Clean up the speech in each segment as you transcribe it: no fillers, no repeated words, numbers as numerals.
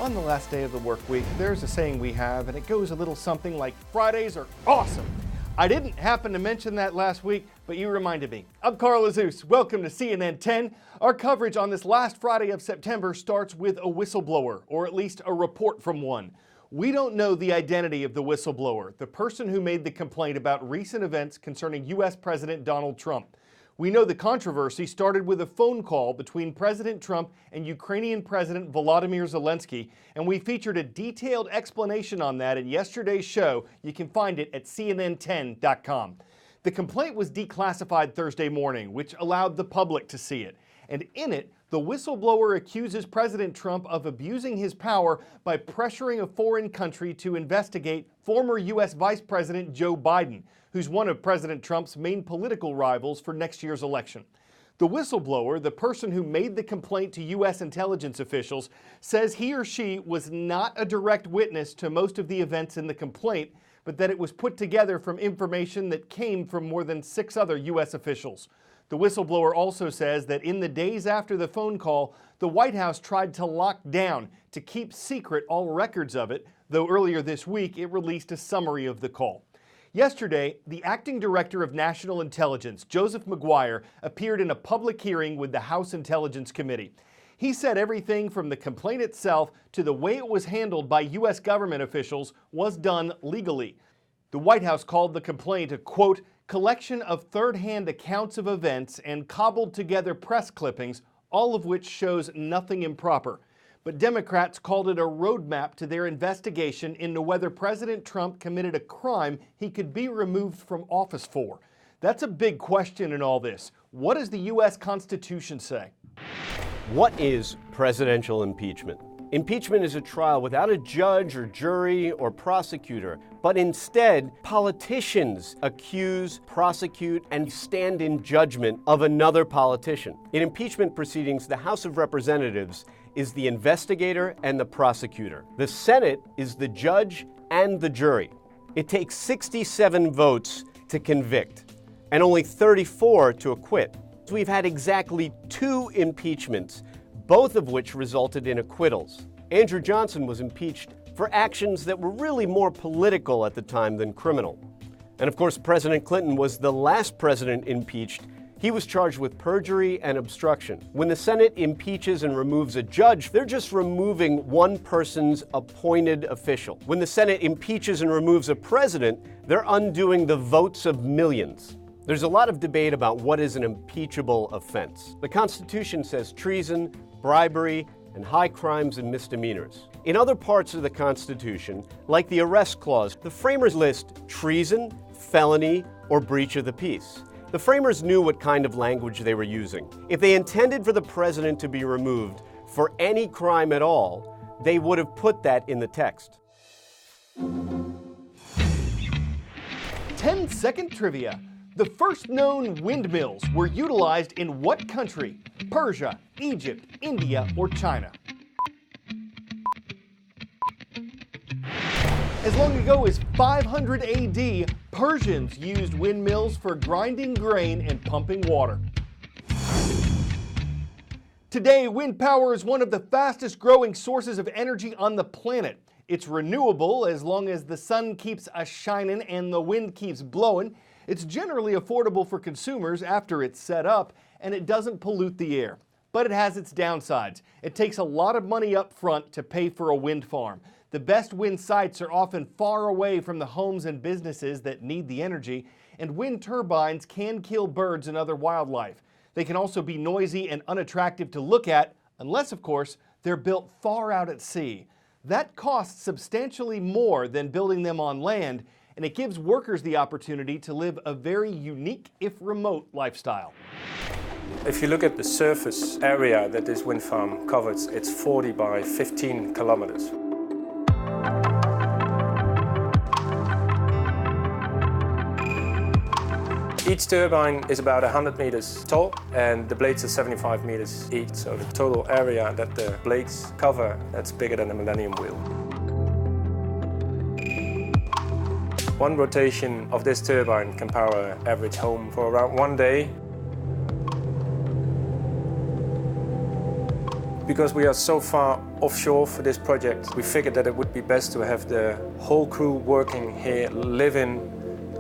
On the last day of the work week, there's a saying we have, and it goes a little something like, Fridays are awesome. I didn't happen to mention that last week, but you reminded me. I'm Carl Azuz. Welcome to CNN 10. Our coverage on this last Friday of September starts with a whistleblower, or at least a report from one. We don't know the identity of the whistleblower, the person who made the complaint about recent events concerning U.S. President Donald Trump. We know the controversy started with a phone call between President Trump and Ukrainian President Volodymyr Zelensky, and we featured a detailed explanation on that in yesterday's show. You can find it at CNN10.com. The complaint was declassified Thursday morning, which allowed the public to see it. And in it, the whistleblower accuses President Trump of abusing his power by pressuring a foreign country to investigate former U.S. Vice President Joe Biden, who's one of President Trump's main political rivals for next year's election. The whistleblower, the person who made the complaint to U.S. intelligence officials, says he or she was not a direct witness to most of the events in the complaint, but that it was put together from information that came from more than 6 other U.S. officials. The whistleblower also says that in the days after the phone call, the White House tried to lock down, to keep secret all records of it, though earlier this week it released a summary of the call. Yesterday, the acting director of National Intelligence, Joseph Maguire, appeared in a public hearing with the House Intelligence Committee. He said everything from the complaint itself to the way it was handled by U.S. government officials was done legally. The White House called the complaint a, quote, collection of third-hand accounts of events and cobbled together press clippings, all of which shows nothing improper. But Democrats called it a roadmap to their investigation into whether President Trump committed a crime he could be removed from office for. That's a big question in all this. What does the U.S. Constitution say? What is presidential impeachment? Impeachment is a trial without a judge or jury or prosecutor, but instead, politicians accuse, prosecute, and stand in judgment of another politician. In impeachment proceedings, the House of Representatives is the investigator and the prosecutor. The Senate is the judge and the jury. It takes 67 votes to convict and only 34 to acquit. So we've had exactly 2 impeachments, both of which resulted in acquittals. Andrew Johnson was impeached for actions that were really more political at the time than criminal. And of course, President Clinton was the last president impeached. He was charged with perjury and obstruction. When the Senate impeaches and removes a judge, they're just removing one person's appointed official. When the Senate impeaches and removes a president, they're undoing the votes of millions. There's a lot of debate about what is an impeachable offense. The Constitution says treason, bribery, and high crimes and misdemeanors. In other parts of the Constitution, like the arrest clause, the framers list treason, felony, or breach of the peace. The framers knew what kind of language they were using. If they intended for the president to be removed for any crime at all, they would have put that in the text. 10-second trivia. The first known windmills were utilized in what country? Persia, Egypt, India, or China? As long ago as 500 AD, Persians used windmills for grinding grain and pumping water. Today, wind power is one of the fastest growing sources of energy on the planet. It's renewable as long as the sun keeps a-shining and the wind keeps blowing. It's generally affordable for consumers after it's set up, and it doesn't pollute the air. But it has its downsides. It takes a lot of money up front to pay for a wind farm. The best wind sites are often far away from the homes and businesses that need the energy, and wind turbines can kill birds and other wildlife. They can also be noisy and unattractive to look at, unless, of course, they're built far out at sea. That costs substantially more than building them on land, and it gives workers the opportunity to live a very unique, if remote, lifestyle. If you look at the surface area that this wind farm covers, it's 40 by 15 kilometers. Each turbine is about 100 meters tall and the blades are 75 meters each. So the total area that the blades cover, that's bigger than a Millennium Wheel. One rotation of this turbine can power an average home for around 1 day. Because we are so far offshore for this project, we figured that it would be best to have the whole crew working here, living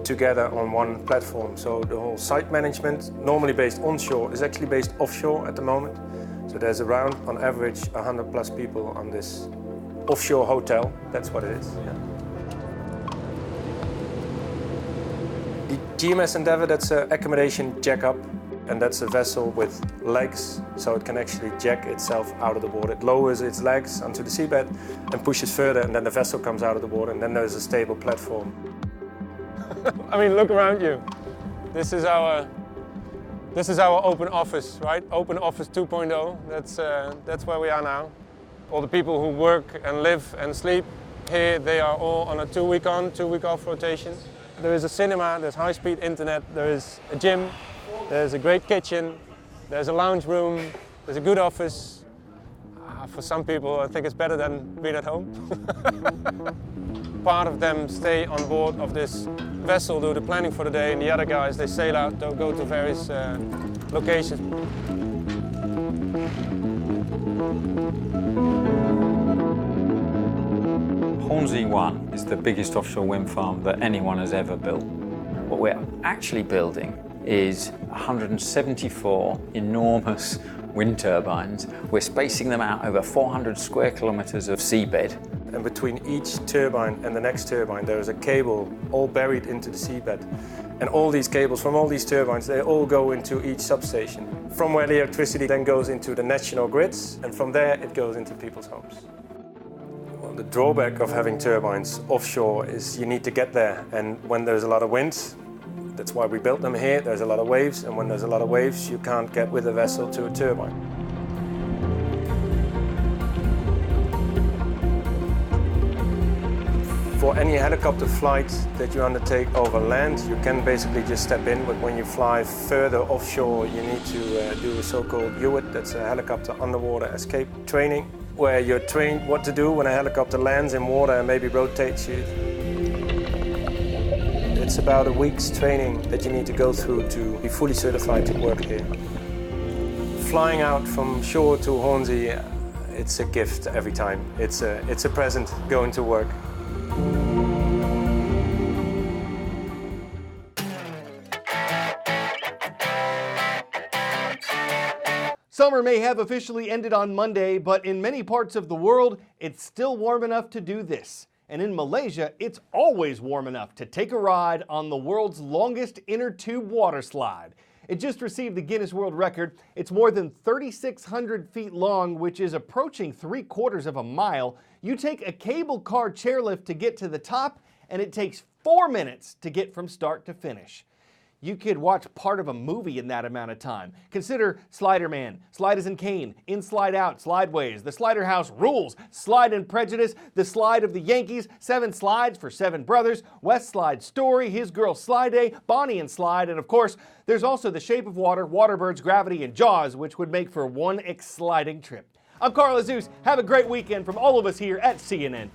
together on one platform. So the whole site management, normally based onshore, is actually based offshore at the moment. So there's around, on average, 100 plus people on this offshore hotel. That's what it is. Yeah. The GMS Endeavour, that's an accommodation jack-up, and that's a vessel with legs, so it can actually jack itself out of the water. It lowers its legs onto the seabed and pushes further, and then the vessel comes out of the water, and then there's a stable platform. I mean, look around you. This is our open office, right? Open Office 2.0. That's where we are now. All the people who work and live and sleep here, they are all on a 2-week on, 2-week off rotation. There is a cinema, there's high-speed internet, there is a gym, there's a great kitchen, there's a lounge room, there's a good office. For some people, I think it's better than being at home. Part of them stay on board of this vessel, do the planning for the day, and the other guys, they sail out, they'll go to various locations. Hornsea 1 is the biggest offshore wind farm that anyone has ever built. What we're actually building is 174 enormous wind turbines. We're spacing them out over 400 square kilometers of seabed. And between each turbine and the next turbine, there is a cable all buried into the seabed. And all these cables from all these turbines, they all go into each substation. From where the electricity then goes into the national grids, and from there it goes into people's homes. Well, the drawback of having turbines offshore is you need to get there, and when there's a lot of wind, that's why we built them here, there's a lot of waves, and when there's a lot of waves, you can't get with a vessel to a turbine. For any helicopter flight that you undertake over land, you can basically just step in, but when you fly further offshore, you need to do a so-called UWIT, that's a helicopter underwater escape training, where you're trained what to do when a helicopter lands in water and maybe rotates you. It's about a week's training that you need to go through to be fully certified to work here. Flying out from shore to Hornsea, it's a gift every time. It's a present going to work. Summer may have officially ended on Monday, but in many parts of the world, it's still warm enough to do this. And in Malaysia, it's always warm enough to take a ride on the world's longest inner tube water slide. It just received the Guinness World Record. It's more than 3,600 feet long, which is approaching 3/4 of a mile. You take a cable car chairlift to get to the top, and it takes 4 minutes to get from start to finish. You could watch part of a movie in that amount of time. Consider Sliderman, Sliders & Kane, Inside Out, Slideways, The Slider House Rules, Slide and Prejudice, The Slide of the Yankees, 7 Slides for 7 Brothers, West Slide Story, His Girl Slide Day, Bonnie and Slide, and of course, there's also The Shape of Water, Waterbirds, Gravity, and Jaws, which would make for one exciting trip. I'm Carl Azuz. Have a great weekend from all of us here at CNN.